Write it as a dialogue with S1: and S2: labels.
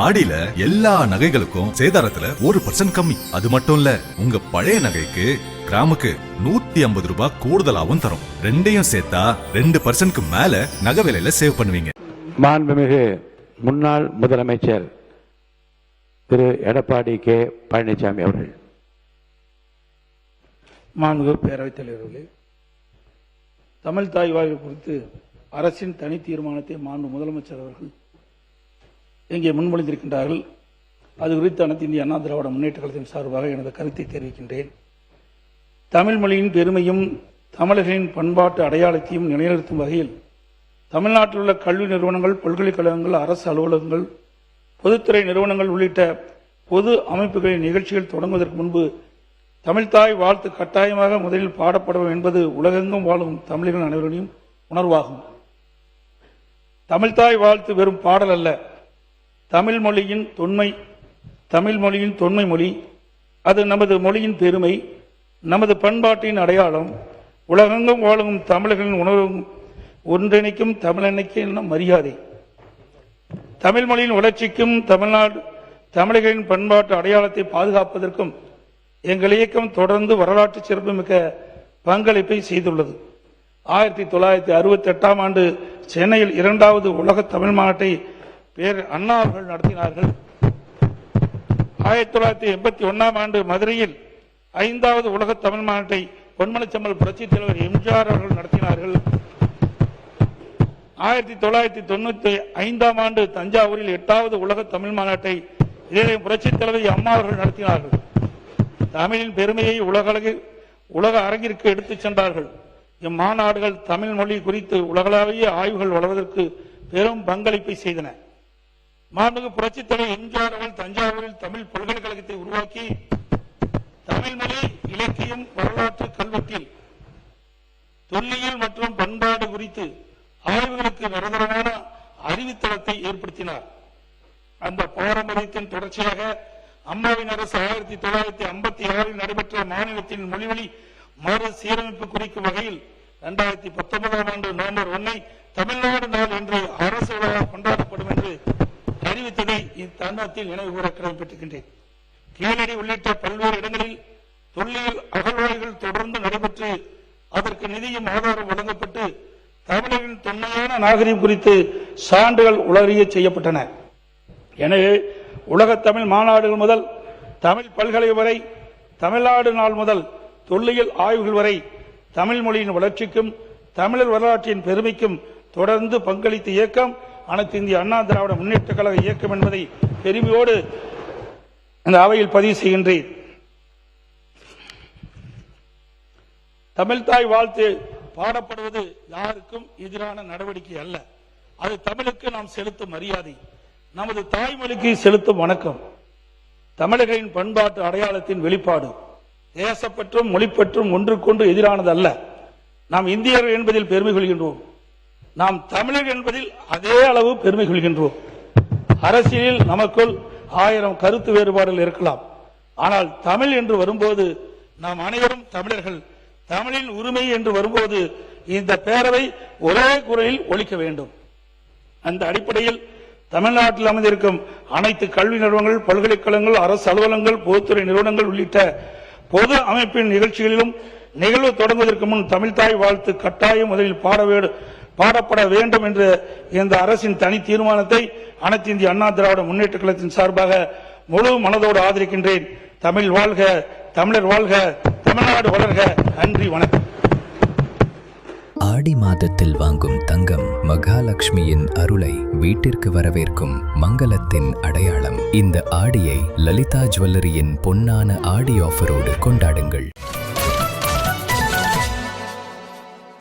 S1: ஆடியில எல்லா நகைகளுக்கும் சேதாரத்துல 1% கம்மி. அது மட்டும் இல்ல, உங்க பழைய நகைக்கு கிராமுக்கு 150 ரூபாய் கூடுதலாவும் தரும். ரெண்டையும் சேர்த்தா 2% மேல நகை விலையில சேவ் பண்ணுவீங்க.
S2: மாண்புமிகு முன்னாள் முதலமைச்சர் திரு எடப்பாடி கே பழனிசாமி அவர்கள்.
S3: மாண்புமிகு பேரவைத் தலைவர்களே, தமிழ் தாய் வாழ்வு குறித்து அரசின் தனி தீர்மானத்தை மாண்பு முதலமைச்சர் அவர்கள் இங்கே முன்மொழிந்திருக்கின்றார்கள். அது குறித்து அனைத்து இந்திய அண்ணா திராவிட முன்னேற்ற கழகத்தின் சார்பாக எனது கருத்தை தெரிவிக்கின்றேன். தமிழ் மொழியின் பெருமையும் தமிழர்களின் பண்பாட்டு அடையாளத்தையும் நிலைநிறுத்தும் வகையில் தமிழ்நாட்டில் உள்ள கல்வி நிறுவனங்கள், பல்கலைக்கழகங்கள், அரசு அலுவலகங்கள், பொதுத்துறை நிறுவனங்கள் உள்ளிட்ட பொது அமைப்புகளின் நிகழ்ச்சிகள் தொடங்குவதற்கு முன்பு தமிழ்தாய் வாழ்த்து கட்டாயமாக முதலில் பாடப்படும் என்பது உலகெங்கும் வாழும் தமிழர்கள் அனைவரையும் உணர்வாகும். தமிழ்தாய் வாழ்த்து வெறும் பாடல் அல்ல, தமிழ் மொழியின் தொன்மை மொழி. அது நமது மொழியின் பெருமை, நமது பண்பாட்டின் அடையாளம், உலகெங்கும் வாழும் தமிழர்களின் உணர்வு ஒன்றிணைக்கும் தமிழன்னைக்கு மரியாதை. தமிழ் மொழியின் வளர்ச்சிக்கும் தமிழர்களின் பண்பாட்டு அடையாளத்தை பாதுகாப்பதற்கும் எங்கள் இயக்கம் தொடர்ந்து வரலாற்று சிறப்புமிக்க பங்களிப்பை செய்துள்ளது. 1968ஆம் ஆண்டு சென்னையில் 2வது உலக தமிழ் மாநாட்டை அண்ணா அவர்கள் நடத்தினார்கள். 1981ஆம் ஆண்டு மதுரையில் 5வது உலக தமிழ் மாநாட்டை பொன்மனச்செம்மல் புரட்சித் தலைவர் எம்ஜிஆர் அவர்கள் நடத்தினார்கள். 1995ஆம் ஆண்டு தஞ்சாவூரில் 8வது உலக தமிழ் மாநாட்டை இதே புரட்சித் தலைவர் அம்மா அவர்கள் நடத்தினார்கள். தமிழின் பெருமையை உலக அரங்கிற்கு எடுத்துச் சென்றார்கள். இம்மாநாடுகள் தமிழ் மொழி குறித்து உலகளாவிய ஆய்வுகள் வளர்வதற்கு பெரும் பங்களிப்பை செய்தன. மாண்புமிகு புரட்சித் தலைவர் எம்ஜிஆர் அவர்கள் தஞ்சாவூரில் தமிழ் பல்கலைக்கழகத்தை உருவாக்கி தமிழ் மொழி, இலக்கியம், வரலாற்று கல்வெட்டில் தொல்லியல் மற்றும் பண்பாடு குறித்து ஆய்வுகளுக்கு நிரந்தரமான அறிவுத்தளத்தை ஏற்படுத்தினார். அந்த பாரம்பரியத்தின் தொடர்ச்சியாக அம்மாவின் அரசு 1956இல் நடைபெற்ற மாநிலத்தின் மொழிவழி மறு சீரமைப்பு குறிக்கும் வகையில் 2019ஆம் ஆண்டு நவம்பர் 1 தமிழ்நாடு நாள் என்று அரசு விழா கொண்டாடப்படும் என்று அறிவித்ததை இத்தருணத்தில் நினைவு கூற கடமைப்பட்டிருக்கின்றேன். கீழடி உள்ளிட்ட பல்வேறு இடங்களில் தொல்லியல் அகழ்வாய்வுகள் தொடர்ந்து நடைபெற்று அதற்கு நிதியும் ஆதாரம் வழங்கப்பட்டு தமிழரின் தொன்மையான நாகரிகம் குறித்து சான்றுகள் உலகிய செய்யப்பட்டன. எனவே உலக தமிழ் மாநாடுகள் முதல் தமிழ் பல்கலை வரை, தமிழ்நாடு நாள் முதல் தொல்லியல் ஆய்வுகள் வரை தமிழ் மொழியின் வளர்ச்சிக்கும் தமிழர் வரலாற்றின் பெருமைக்கும் தொடர்ந்து பங்களித்த இயக்கம் அனைத்து இந்திய அண்ணா திராவிட முன்னேற்ற கழக இயக்கம் என்பதை பெருமையோடு இந்த அவையில் பதிவு செய்கின்றேன். தமிழ்தாய் வாழ்த்து பாடப்படுவது யாருக்கும் எதிரான நடவடிக்கை அல்ல. அது தமிழுக்கு நாம் செலுத்தும் மரியாதை, நமது தாய்மொழிக்கு செலுத்தும் வணக்கம், தமிழர்களின் பண்பாட்டு அடையாளத்தின் வெளிப்பாடு. தேசப்பற்றும் மொழிப்பற்றும் ஒன்றுக்கொன்று எதிரானது அல்ல. நாம் இந்தியர்கள் என்பதில் பெருமை கொள்கின்றோம். நாம் தமிழர் என்பதில் அதே அளவு பெருமை கொள்கின்றோம். அரசியலில் நமக்குள் 1000 கருத்து வேறுபாடுகள் இருக்கலாம். ஆனால் தமிழ் என்று வரும்போது நாம் அனைவரும் தமிழர்கள். தமிழின் உரிமை என்று வரும்போது இந்த பேரவை ஒரே குரலில் ஒலிக்க வேண்டும். அந்த அடிப்படையில் தமிழ்நாட்டில் அமைந்திருக்கும் அனைத்து கல்வி நிறுவனங்கள், பல்கலைக்கழகங்கள், அரசு அலுவலகங்கள், பொதுத்துறை நிறுவனங்கள் உள்ளிட்ட பொது அமைப்பின் நிகழ்ச்சிகளிலும் நிகழ்வு தொடங்குவதற்கு முன் தமிழ்தாய் வாழ்த்து கட்டாயம் முதலில் பாடப்பட வேண்டும் என்ற இந்த அரசின் தனி தீர்மானத்தை அனைத்து இந்திய அண்ணா திராவிட முன்னேற்ற கழகத்தின் சார்பாக முழு மனதோடு ஆதரிக்கின்றேன். தமிழ் வாழ்க, தமிழர் வாழ்க, தமிழ்நாடு வளர்க. நன்றி, வணக்கம்.
S4: ஆடி மாதத்தில் வாங்கும் தங்கம் மகாலட்சுமியின் அருளை வீட்டிற்கு வரவேற்கும் மங்களத்தின் அடையாளம். இந்த ஆடியை லலிதா ஜுவல்லரியின் பொன்னான ஆடி ஆஃபரோடு கொண்டாடுங்கள்.